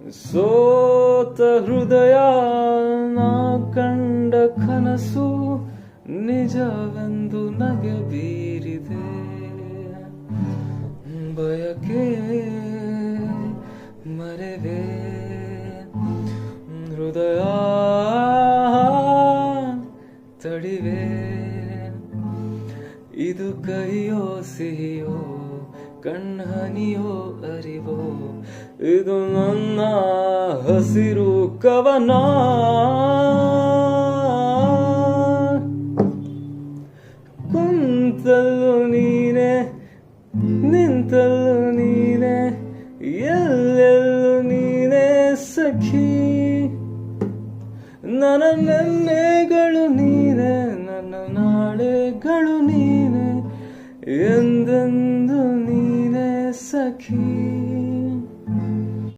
ಸೋತ ಹೃದಯ ನಾ ಕಂಡ ಕನಸು ನಿಜವೆಂದು ನಗೆ ಬೀರಿದೆ. ಬಯಕೆ ಮರೆವೆ ಹೃದಯ ತಡಿವೆ. ಇದು ಕಹಿಯೋ ಸಿಹಿಯೋ ಕಣ್ಣನಿಯೋ ಅರಿವೋ, ಇದು ನನ್ನ ಹಸಿರು ಕವನ. ಕುಂತಲ್ಲು ನೀನೆ ನಿಂತಲ್ಲು ನೀನೆ ಎಲ್ಲೆಲ್ಲೂ ನೀನೆ ಸಖಿ. ನನ್ನ